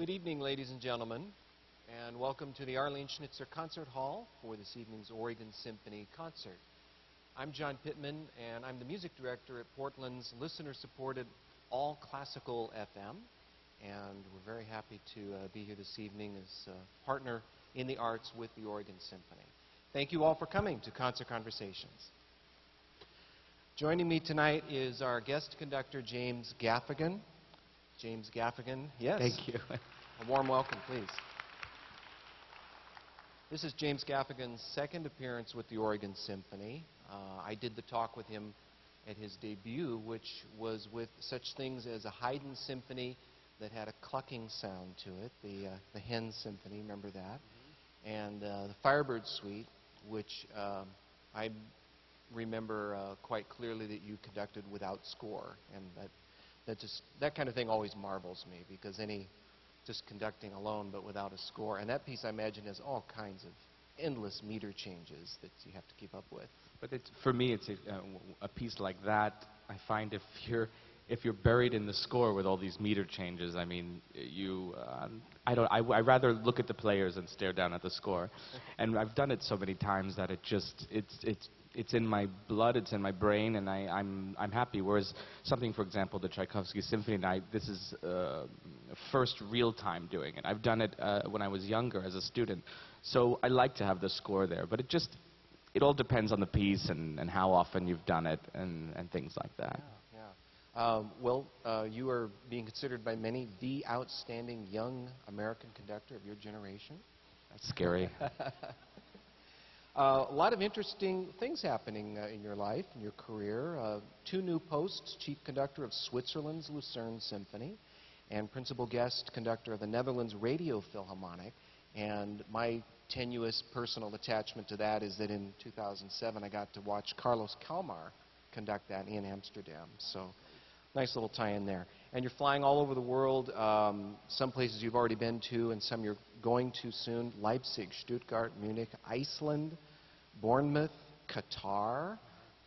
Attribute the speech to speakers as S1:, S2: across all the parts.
S1: Good evening, ladies and gentlemen, and welcome to the Arlene Schnitzer Concert Hall for this evening's Oregon Symphony concert. I'm John Pitman, and I'm the music director at Portland's listener-supported All Classical FM, and we're very happy to be here this evening as a partner in the arts with the Oregon Symphony. Thank you all for coming to Concert Conversations. Joining me tonight is our guest conductor, James Gaffigan. James Gaffigan, yes.
S2: Thank you.
S1: A warm welcome, please. This is James Gaffigan's second appearance with the Oregon Symphony. I did the talk with him at his debut, which was with such things as a Haydn symphony that had a clucking sound to it, the Hen Symphony, remember that? And the Firebird Suite, which I remember quite clearly that you conducted without score, and that kind of thing always marvels me, because just conducting alone but without a score, and that piece I imagine has all kinds of endless meter changes that you have to keep up with.
S2: But for me, it's a piece like that. I find if you're buried in the score with all these meter changes, I mean, I rather look at the players and stare down at the score, and I've done it so many times that it's in my blood, it's in my brain, and I'm happy. Whereas something, for example, the Tchaikovsky Symphony Night, this is first real time doing it. I've done it when I was younger as a student, so I like to have the score there. But it all depends on the piece and how often you've done it and things like that.
S1: Yeah. You are being considered by many the outstanding young American conductor of your generation.
S2: That's scary.
S1: A lot of interesting things happening in your life, in your career. 2 new posts, chief conductor of Switzerland's Lucerne Symphony and principal guest conductor of the Netherlands Radio Philharmonic. And my tenuous personal attachment to that is that in 2007 I got to watch Carlos Kalmar conduct that in Amsterdam. So nice little tie-in there. And you're flying all over the world, some places you've already been to and some you're going to soon. Leipzig, Stuttgart, Munich, Iceland, Bournemouth, Qatar,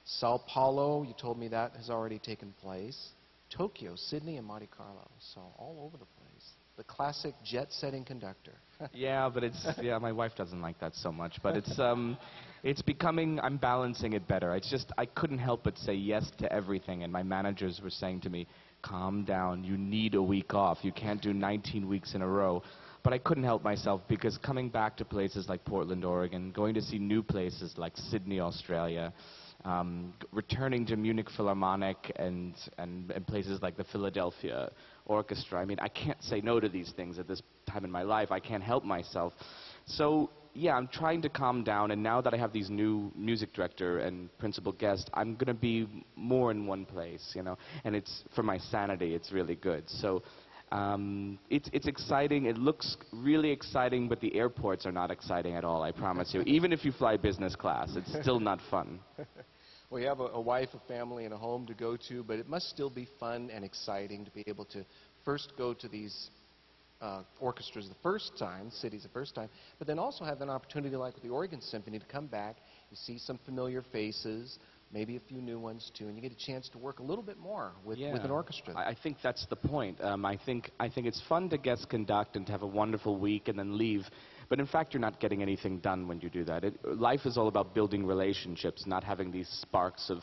S1: Sao Paulo, you told me that has already taken place, Tokyo, Sydney, and Monte Carlo. So all over the place. The classic jet-setting conductor.
S2: Yeah, but my wife doesn't like that so much. But it's becoming, I'm balancing it better. I couldn't help but say yes to everything, and my managers were saying to me, calm down, you need a week off. You can't do 19 weeks in a row. But I couldn't help myself, because coming back to places like Portland, Oregon, going to see new places like Sydney, Australia, returning to Munich Philharmonic and places like the Philadelphia Orchestra. I mean, I can't say no to these things at this time in my life. I can't help myself. So, yeah, I'm trying to calm down, and now that I have these new music director and principal guest, I'm going to be more in one place, you know, and it's, for my sanity, it's really good. So it's exciting. It looks really exciting, but the airports are not exciting at all, I promise you. Even if you fly business class, it's still not fun.
S1: Well, you have a wife, a family, and a home to go to, but it must still be fun and exciting to be able to first go to these orchestras the first time, cities the first time, but then also have an opportunity like with the Oregon Symphony to come back, you see some familiar faces, maybe a few new ones too, and you get a chance to work a little bit more with an orchestra.
S2: I think that's the point. I think it's fun to guest conduct and to have a wonderful week and then leave, but in fact you're not getting anything done when you do that. Life is all about building relationships, not having these sparks of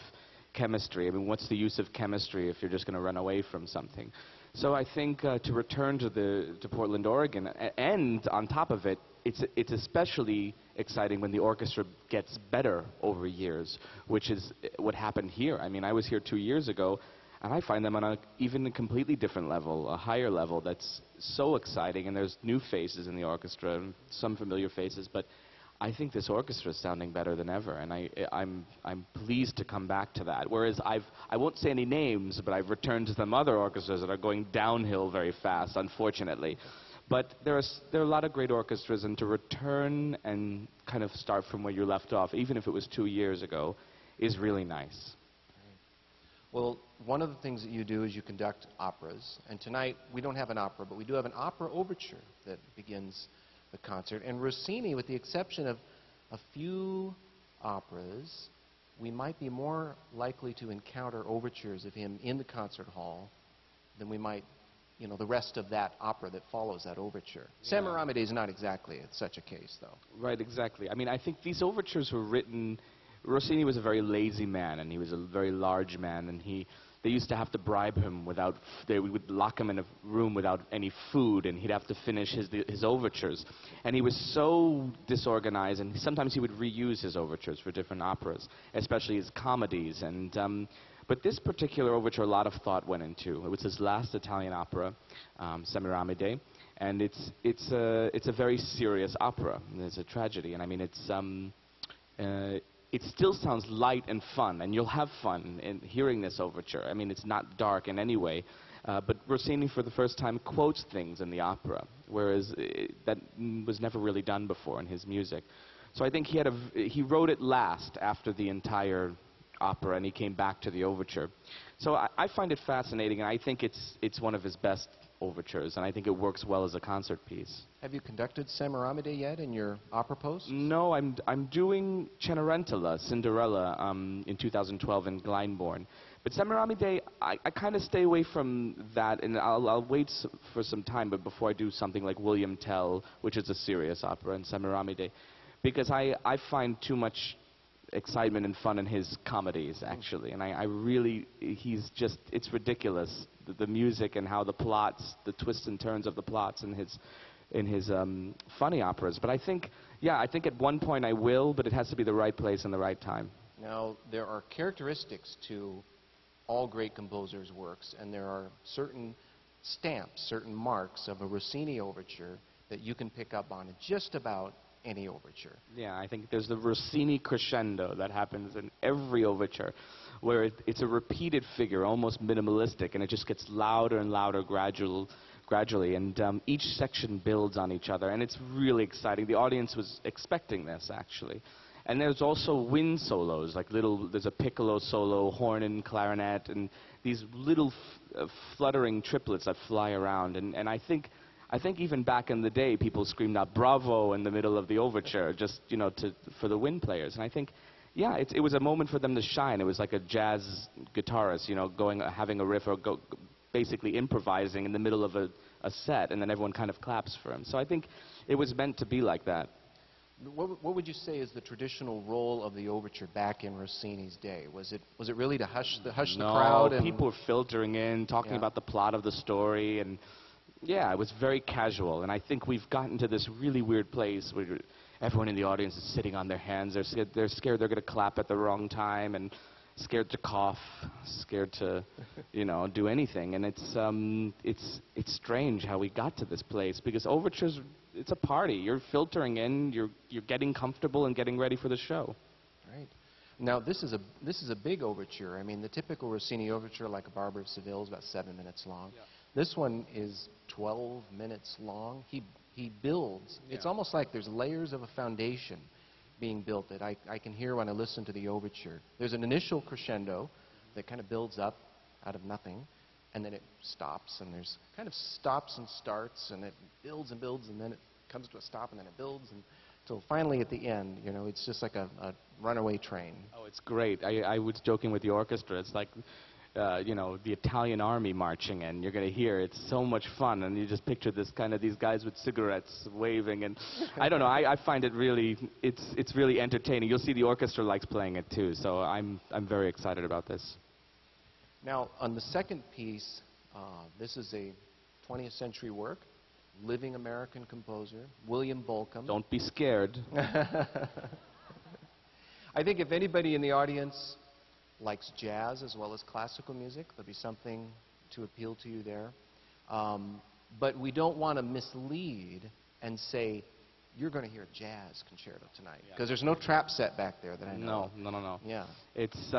S2: chemistry. I mean, what's the use of chemistry if you're just going to run away from something? So I think to return to Portland, Oregon, and on top of it, it's especially exciting when the orchestra gets better over years, which is what happened here. I mean, I was here 2 years ago, and I find them on even a completely different level, a higher level that's so exciting, and there's new faces in the orchestra, and some familiar faces, but I think this orchestra is sounding better than ever, and I'm pleased to come back to that. Whereas I won't say any names, but I've returned to some other orchestras that are going downhill very fast, unfortunately. But there are a lot of great orchestras, and to return and kind of start from where you left off, even if it was 2 years ago, is really nice.
S1: Well, one of the things that you do is you conduct operas, and tonight we don't have an opera, but we do have an opera overture that begins the concert. And Rossini, with the exception of a few operas, we might be more likely to encounter overtures of him in the concert hall than we might you know, the rest of that opera that follows that overture. Semiramide is not exactly such a case, though.
S2: Right, exactly. I mean, I think these overtures were written. Rossini was a very lazy man, and he was a very large man, and they used to have to bribe him without. They would lock him in a room without any food, and he'd have to finish his overtures. And he was so disorganized, and sometimes he would reuse his overtures for different operas, especially his comedies. And but this particular overture, a lot of thought went into. It was his last Italian opera, Semiramide, and it's a very serious opera. It's a tragedy, and I mean it still sounds light and fun, and you'll have fun in hearing this overture. I mean, it's not dark in any way, but Rossini for the first time quotes things in the opera, whereas that was never really done before in his music. So I think he wrote it last after the entire opera, and he came back to the overture. So I find it fascinating, and I think it's one of his best overtures, and I think it works well as a concert piece.
S1: Have you conducted Semiramide yet in your opera post?
S2: No, I'm doing Cenerentola, Cinderella, in 2012 in Glyndebourne. But Semiramide, I kind of stay away from that, and I'll wait for some time, but before I do something like William Tell, which is a serious opera, and Semiramide, because I find too much excitement and fun in his comedies, actually, and I really, it's ridiculous, the music and how the plots, the twists and turns of the plots in his funny operas. But I think at one point I will, but it has to be the right place and the right time.
S1: Now, there are characteristics to all great composers' works, and there are certain stamps, certain marks of a Rossini overture that you can pick up on just about any overture.
S2: Yeah, I think there's the Rossini crescendo that happens in every overture, where it's a repeated figure, almost minimalistic, and it just gets louder and louder gradually, and each section builds on each other, and it's really exciting. The audience was expecting this, actually. And there's also wind solos, like there's a piccolo solo, horn and clarinet, and these little fluttering triplets that fly around, and I think even back in the day, people screamed out "Bravo" in the middle of the overture, just for the wind players. And I think, yeah, it was a moment for them to shine. It was like a jazz guitarist, having a riff or basically improvising in the middle of a set, and then everyone kind of claps for him. So I think it was meant to be like that.
S1: What would you say is the traditional role of the overture back in Rossini's day? Was it really to hush the crowd?
S2: No, people were filtering in, talking about the plot of the story, and yeah, it was very casual. And I think we've gotten to this really weird place where everyone in the audience is sitting on their hands. They're scared they're going to clap at the wrong time, and scared to cough, scared to, do anything. And it's strange how we got to this place, because overtures, it's a party. You're filtering in, you're getting comfortable and getting ready for the show.
S1: Right. Now, this is a big overture. I mean, the typical Rossini overture, like a Barber of Seville, is about 7 minutes long. Yeah. This one is 12 minutes long. He builds. Yeah. It's almost like there's layers of a foundation being built that I can hear when I listen to the overture. There's an initial crescendo that kind of builds up out of nothing, and then it stops, and there's kind of stops and starts, and it builds and builds, and then it comes to a stop, and then it builds, until finally at the end, it's just like a runaway train. Oh,
S2: it's great. I was joking with the orchestra. It's like, the Italian army marching in. You're going to hear. It's so much fun, and you just picture these guys with cigarettes waving, and I don't know. I find it really, it's really entertaining. You'll see the orchestra likes playing it too. So I'm very excited about this.
S1: Now, on the second piece, this is a 20th century work, living American composer, William Bolcom.
S2: Don't be scared.
S1: I think if anybody in the audience likes jazz as well as classical music, there'll be something to appeal to you there. But we don't want to mislead and say, you're going to hear a jazz concerto tonight, because there's no trap set back there that I know.
S2: No.
S1: Yeah.
S2: It's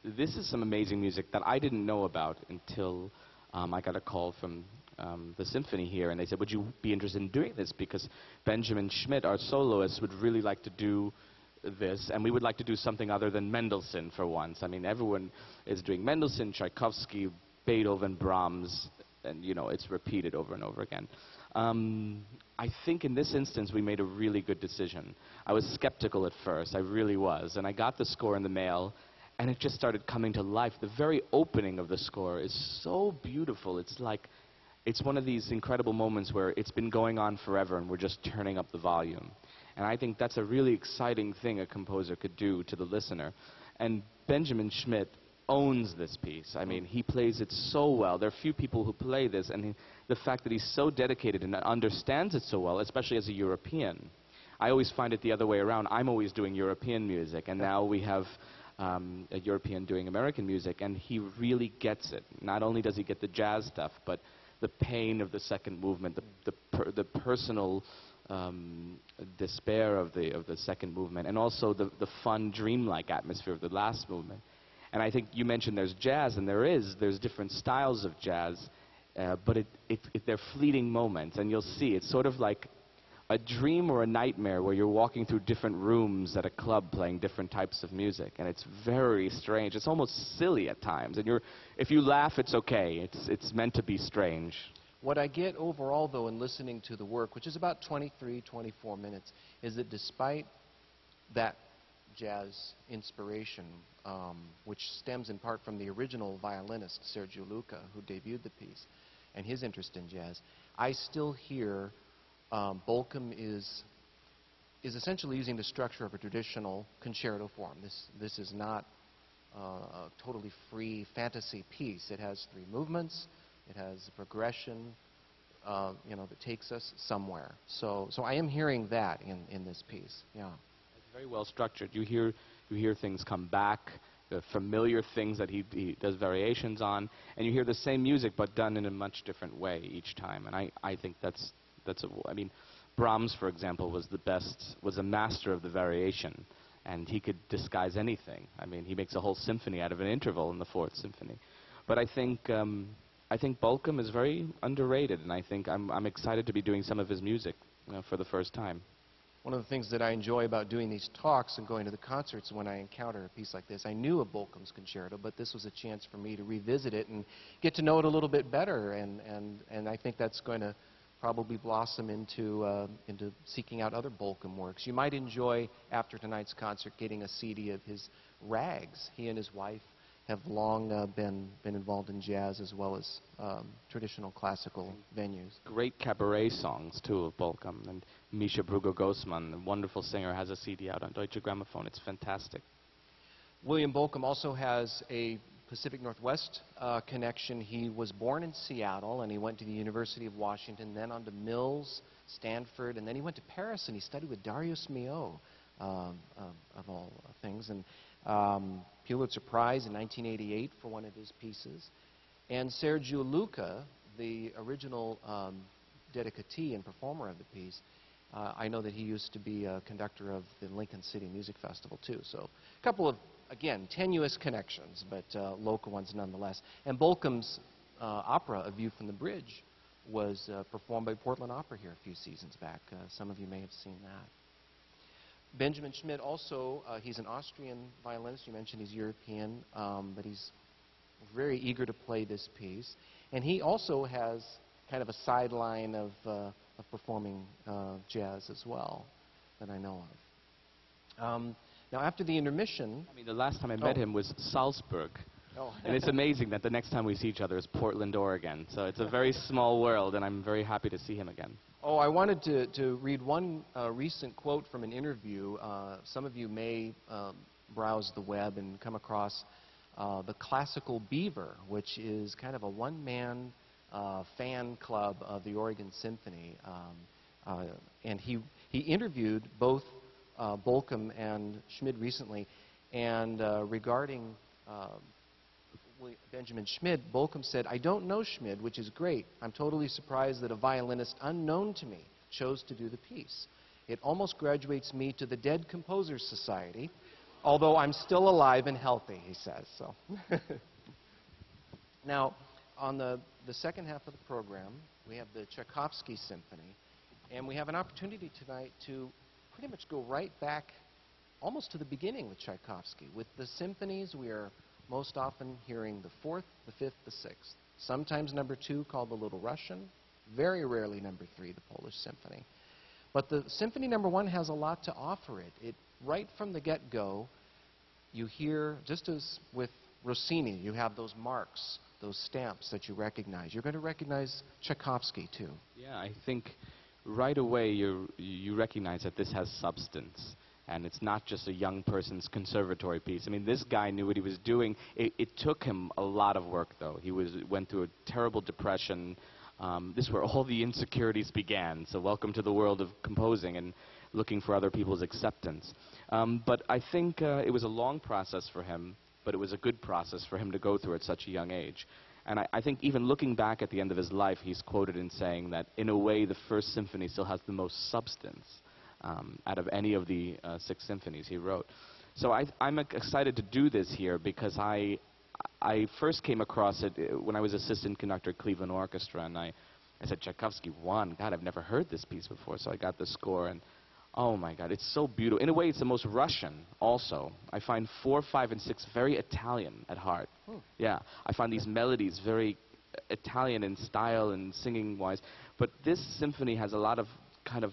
S2: this is some amazing music that I didn't know about until I got a call from the symphony here, and they said, would you be interested in doing this? Because Benjamin Schmidt, our soloist, would really like to do this, and we would like to do something other than Mendelssohn for once. I mean, everyone is doing Mendelssohn, Tchaikovsky, Beethoven, Brahms, and, it's repeated over and over again. I think in this instance we made a really good decision. I was skeptical at first, I really was, and I got the score in the mail, and it just started coming to life. The very opening of the score is so beautiful. It's like it's one of these incredible moments where it's been going on forever and we're just turning up the volume. And I think that's a really exciting thing a composer could do to the listener. And Benjamin Schmidt owns this piece. I mean, he plays it so well. There are few people who play this, and the fact that he's so dedicated and understands it so well, especially as a European. I always find it the other way around. I'm always doing European music, and now we have a European doing American music, and he really gets it. Not only does he get the jazz stuff, but the pain of the second movement, the personal despair of the second movement, and also the fun, dreamlike atmosphere of the last movement. And I think you mentioned there's jazz, and there's different styles of jazz, but they're fleeting moments, and you'll see it's sort of like a dream or a nightmare where you're walking through different rooms at a club playing different types of music, and it's very strange. It's almost silly at times, and if you laugh, it's okay. It's meant to be strange.
S1: What I get overall, though, in listening to the work, which is about 23, 24 minutes, is that despite that jazz inspiration, which stems in part from the original violinist, Sergio Luca, who debuted the piece, and his interest in jazz, I still hear Bolcom is essentially using the structure of a traditional concerto form. This is not a totally free fantasy piece. It has three movements. It has a progression, that takes us somewhere. So I am hearing that in this piece. Yeah.
S2: It's very well structured. You hear things come back, the familiar things that he does variations on, and you hear the same music but done in a much different way each time. And I think I mean, Brahms, for example, was a master of the variation, and he could disguise anything. I mean, he makes a whole symphony out of an interval in the Fourth Symphony. But I think Bolcom is very underrated, and I think I'm excited to be doing some of his music for the first time.
S1: One of the things that I enjoy about doing these talks and going to the concerts when I encounter a piece like this, I knew of Bolcom's concerto, but this was a chance for me to revisit it and get to know it a little bit better, and I think that's going to probably blossom into seeking out other Bolcom works. You might enjoy, after tonight's concert, getting a CD of his rags. He and his wife have long been involved in jazz as well as traditional classical venues.
S2: Great cabaret songs, too, of Bolcom. And Misha Bruegel-Gossmann, a wonderful singer, has a CD out on Deutsche Grammophon. It's fantastic.
S1: William Bolcom also has a Pacific Northwest connection. He was born in Seattle, and he went to the University of Washington, then on to Mills, Stanford, and then he went to Paris, and he studied with Darius Milhaud, of all things, and Pulitzer Prize in 1988 for one of his pieces. And Sergio Luca, the original dedicatee and performer of the piece, I know that he used to be a conductor of the Lincoln City Music Festival, too. So a couple of, again, tenuous connections, but local ones nonetheless. And Bolcom's opera, A View from the Bridge, was performed by Portland Opera here a few seasons back. Some of you may have seen that. Benjamin Schmidt also, he's an Austrian violinist. You mentioned he's European, but he's very eager to play this piece. And he also has kind of a sideline of performing jazz as well that I know of. Now, after the intermission...
S2: I mean, the last time I met him was Salzburg. Oh. And it's amazing that the next time we see each other is Portland, Oregon. So it's a very small world, and I'm very happy to see him again.
S1: Oh, I wanted to read one recent quote from an interview. Some of you may browse the web and come across the Classical Beaver, which is kind of a one-man fan club of the Oregon Symphony. And he interviewed both Bolcom and Schmidt recently, and regarding Benjamin Schmidt, Bolcom said, "I don't know Schmidt, which is great. I'm totally surprised that a violinist unknown to me chose to do the piece. It almost graduates me to the Dead Composers Society, although I'm still alive and healthy," he says. So, now, on the second half of the program, we have the Tchaikovsky Symphony, and we have an opportunity tonight to pretty much go right back almost to the beginning with Tchaikovsky. With the symphonies, we are most often hearing the fourth, the fifth, the sixth. Sometimes number 2, called the Little Russian. Very rarely number 3, the Polish Symphony. But the Symphony number 1 has a lot to offer it. Right from the get-go, you hear, just as with Rossini, you have those marks those stamps that you recognize. You're going to recognize Tchaikovsky, too.
S2: Yeah, I think right away you recognize that this has substance. And it's not just a young person's conservatory piece. I mean, this guy knew what he was doing. It took him a lot of work, though. He went through a terrible depression. This is where all the insecurities began. So welcome to the world of composing and looking for other people's acceptance. But I think it was a long process for him, but it was a good process for him to go through at such a young age. And I think even looking back at the end of his life, he's quoted in saying that, in a way, the First Symphony still has the most substance out of any of the 6 symphonies he wrote. So I'm excited to do this here because I first came across it when I was assistant conductor at Cleveland Orchestra, and I said, Tchaikovsky 1, God, I've never heard this piece before. So I got the score, and oh my God, it's so beautiful. In a way, it's the most Russian also. I find 4, 5, and 6 very Italian at heart. Yeah, I find these melodies very Italian in style and singing-wise, but this symphony has a lot of kind of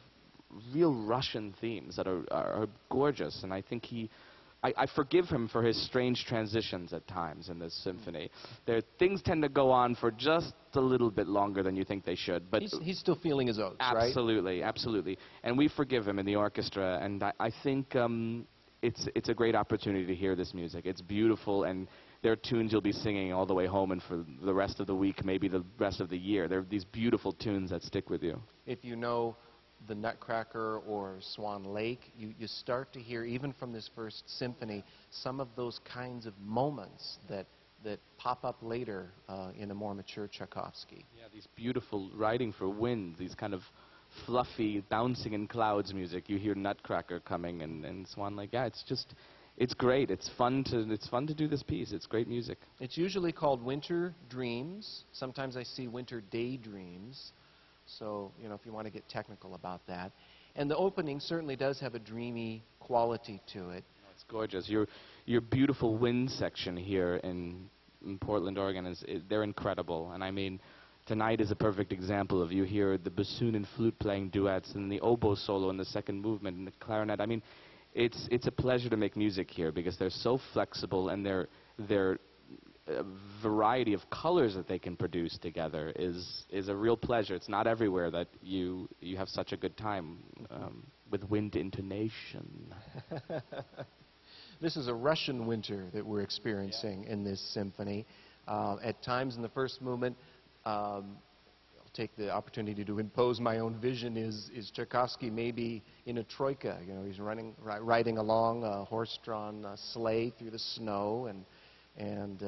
S2: real Russian themes that are gorgeous, and I think I forgive him for his strange transitions at times in this symphony. Things tend to go on for just a little bit longer than you think they should, but
S1: he's still feeling his oats, right?
S2: Absolutely, absolutely, and we forgive him in the orchestra, and I think it's a great opportunity to hear this music. It's beautiful, and there are tunes you'll be singing all the way home and for the rest of the week, maybe the rest of the year. There are these beautiful tunes that stick with you.
S1: If you know the Nutcracker or Swan Lake, you start to hear, even from this first symphony, some of those kinds of moments that pop up later in a more mature Tchaikovsky.
S2: Yeah, these beautiful writing for wind, these kind of fluffy, bouncing in clouds music. You hear Nutcracker coming and Swan Lake. Yeah, it's great. It's fun to do this piece. It's great music.
S1: It's usually called Winter Dreams. Sometimes I see Winter Daydreams. So, if you want to get technical about that. And the opening certainly does have a dreamy quality to it.
S2: It's gorgeous. Your beautiful wind section here in Portland, Oregon, they're incredible. And I mean, tonight is a perfect example of you hear the bassoon and flute playing duets and the oboe solo in the second movement and the clarinet. I mean, it's a pleasure to make music here because they're so flexible, and their variety of colors that they can produce together is a real pleasure. It's not everywhere that you have such a good time with wind intonation.
S1: This is a Russian winter that we're experiencing in this symphony. At times in the first movement, I'll take the opportunity to impose my own vision, is Tchaikovsky maybe in a troika. He's riding along a horse-drawn sleigh through the snow, and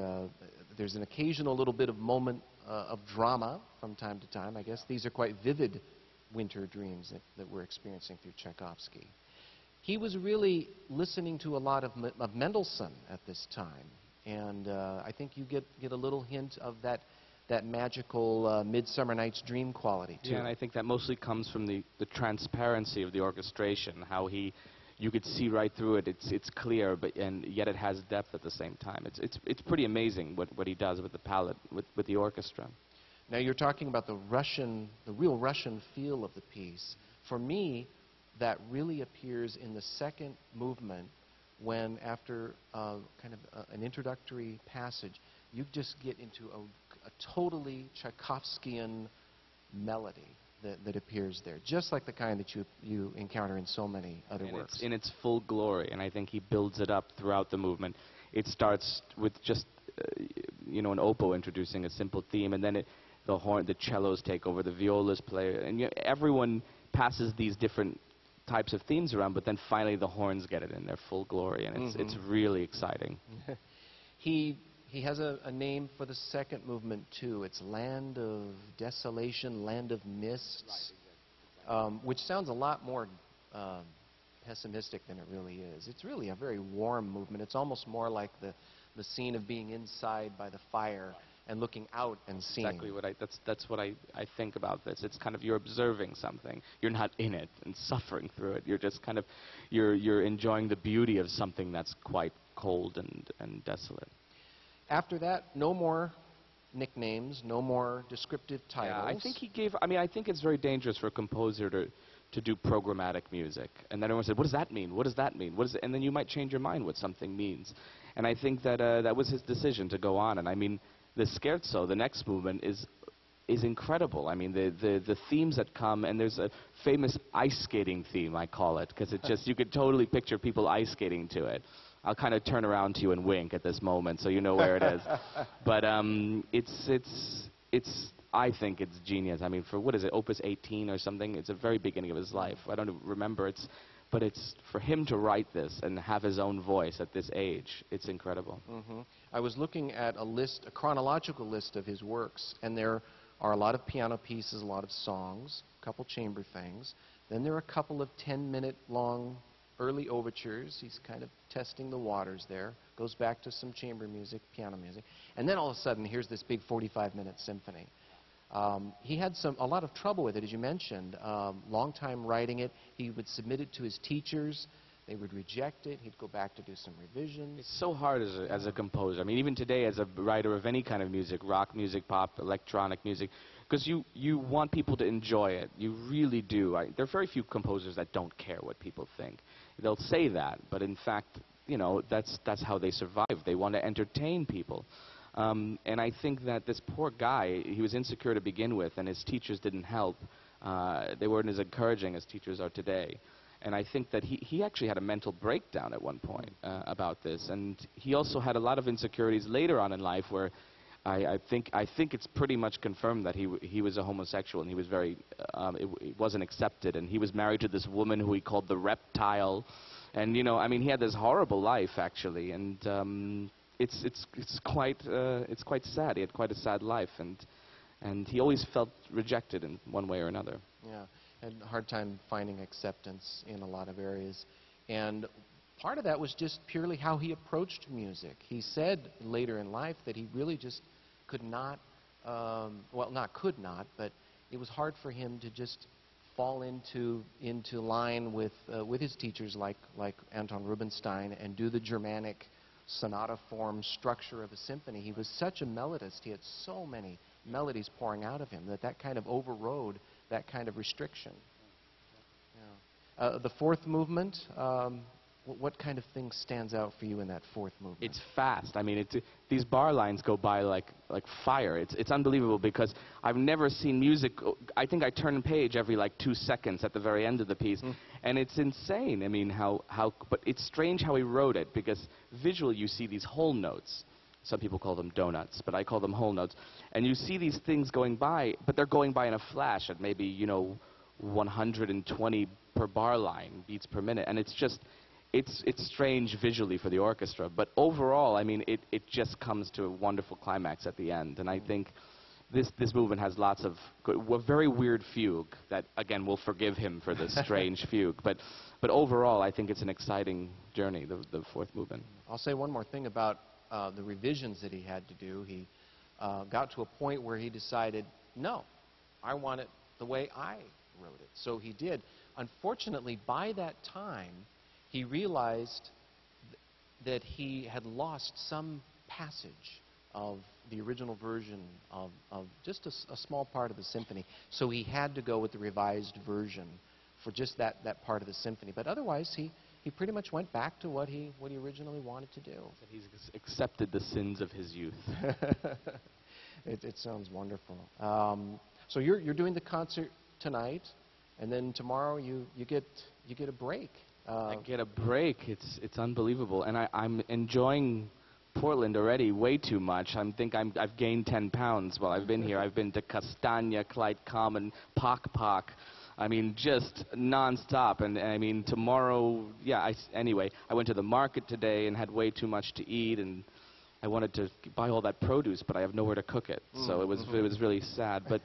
S1: there's an occasional little bit of moment of drama from time to time. I guess these are quite vivid winter dreams that we're experiencing through Tchaikovsky. He was really listening to a lot of Mendelssohn at this time, and I think you get a little hint of that magical Midsummer Night's Dream quality, too.
S2: Yeah, and I think that mostly comes from the transparency of the orchestration, how you could see right through it. It's clear, and yet it has depth at the same time. It's pretty amazing what he does with the palette, with the orchestra.
S1: Now you're talking about the real Russian feel of the piece. For me, that really appears in the second movement, when after kind of an introductory passage, you just get into a totally Tchaikovskyan melody that appears there, just like the kind that you encounter in so many other works.
S2: It's in its full glory, and I think he builds it up throughout the movement. It starts with just an oboe introducing a simple theme, and then the cellos take over, the violas play, and everyone passes these different types of themes around, but then finally the horns get it in their full glory, and it's really exciting.
S1: He has a name for the second movement, too. It's Land of Desolation, Land of Mists, which sounds a lot more pessimistic than it really is. It's really a very warm movement. It's almost more like the scene of being inside by the fire and looking out and seeing.
S2: Exactly that's what I think about this. It's kind of, you're observing something. You're not in it and suffering through it. You're just kind of, you're enjoying the beauty of something that's quite cold and desolate.
S1: After that, no more nicknames, no more descriptive titles.
S2: Yeah, I think it's very dangerous for a composer to do programmatic music. And then everyone said, what does that mean? What does that mean? And then you might change your mind what something means. And I think that was his decision to go on. And I mean, the scherzo, the next movement, is incredible. I mean, the themes that come, and there's a famous ice skating theme, I call it, because it just, you could totally picture people ice skating to it. I'll kind of turn around to you and wink at this moment so you know where it is. But I think it's genius. I mean, for, what is it, Opus 18 or something? It's the very beginning of his life. I don't remember. But it's for him to write this and have his own voice at this age, it's incredible.
S1: Mm-hmm. I was looking at a chronological list of his works, and there are a lot of piano pieces, a lot of songs, a couple chamber things. Then there are a couple of 10-minute long early overtures. He's kind of testing the waters there. Goes back to some chamber music, piano music. And then all of a sudden, here's this big 45-minute symphony. He had a lot of trouble with it, as you mentioned. Long time writing it. He would submit it to his teachers. They would reject it. He'd go back to do some revisions.
S2: It's so hard as a composer. I mean, even today, as a writer of any kind of music, rock music, pop, electronic music, because you want people to enjoy it. You really do. There are very few composers that don't care what people think. They'll say that, but in fact, you know, that's how they survive. They want to entertain people. And I think that this poor guy, he was insecure to begin with, and his teachers didn't help. They weren't as encouraging as teachers are today. And I think that he actually had a mental breakdown at one point about this. And he also had a lot of insecurities later on in life where I think it's pretty much confirmed that he was a homosexual, and he was very, it wasn't accepted. And he was married to this woman who he called the reptile. And, you know, I mean, he had this horrible life, actually. And it's quite sad. He had quite a sad life, and he always felt rejected in one way or another.
S1: Yeah, had a hard time finding acceptance in a lot of areas, and part of that was just purely how he approached music. He said later in life that he really just could not, well, not could not, but it was hard for him to just fall into line with his teachers like Anton Rubinstein and do the Germanic sonata form structure of a symphony. He was such a melodist. He had so many melodies pouring out of him that kind of overrode that kind of restriction. Yeah. The fourth movement, what kind of thing stands out for you in that fourth movement?
S2: It's fast. I mean, these bar lines go by like fire. It's unbelievable because I've never seen music. I think I turn a page every like 2 seconds at the very end of the piece, and it's insane. I mean, but it's strange how he wrote it, because visually you see these whole notes. Some people call them donuts, but I call them whole notes. And you see these things going by, but they're going by in a flash at maybe, you know, 120 per bar line, beats per minute, and it's just. It's strange visually for the orchestra, but overall, I mean, it just comes to a wonderful climax at the end. And I think this movement has lots of a very weird fugue that, again, we'll forgive him for this strange fugue. But overall, I think it's an exciting journey, the fourth movement.
S1: I'll say one more thing about the revisions that he had to do. He got to a point where he decided, no, I want it the way I wrote it. So he did. Unfortunately, by that time, he realized that he had lost some passage of the original version of just a small part of the symphony. So he had to go with the revised version for just that part of the symphony. But otherwise, he pretty much went back to what he originally wanted to do.
S2: He's accepted the sins of his youth.
S1: It sounds wonderful. So you're doing the concert tonight, and then tomorrow you get a break.
S2: I get a break. It's unbelievable, and I'm enjoying Portland already way too much. I've gained 10 pounds while I've been here. I've been to Castagna, Clyde Common, Pock. I mean, just nonstop. And I mean, tomorrow, yeah. Anyway, I went to the market today and had way too much to eat, and I wanted to buy all that produce, but I have nowhere to cook it. So it was really sad. But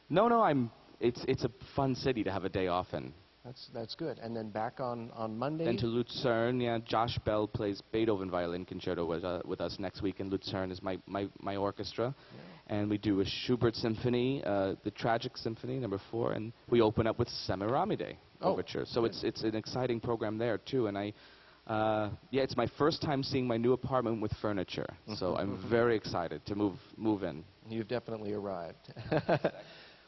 S2: no, it's a fun city to have a day off in.
S1: That's good. And then back on Monday?
S2: Then to Lucerne, yeah. Josh Bell plays Beethoven Violin Concerto with us next week, and Lucerne is my orchestra. Yeah. And we do a Schubert Symphony, the Tragic Symphony, number 4, and we open up with Semiramide Overture. So it's an exciting program there, too. And it's my first time seeing my new apartment with furniture. So I'm very excited to move in.
S1: You've definitely arrived.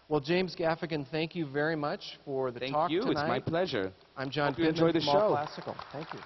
S1: Well, James Gaffigan, thank you very much for the talk tonight.
S2: Thank you. It's my pleasure.
S1: I'm John
S2: Hope you enjoy the show.
S1: All Classical. Thank you.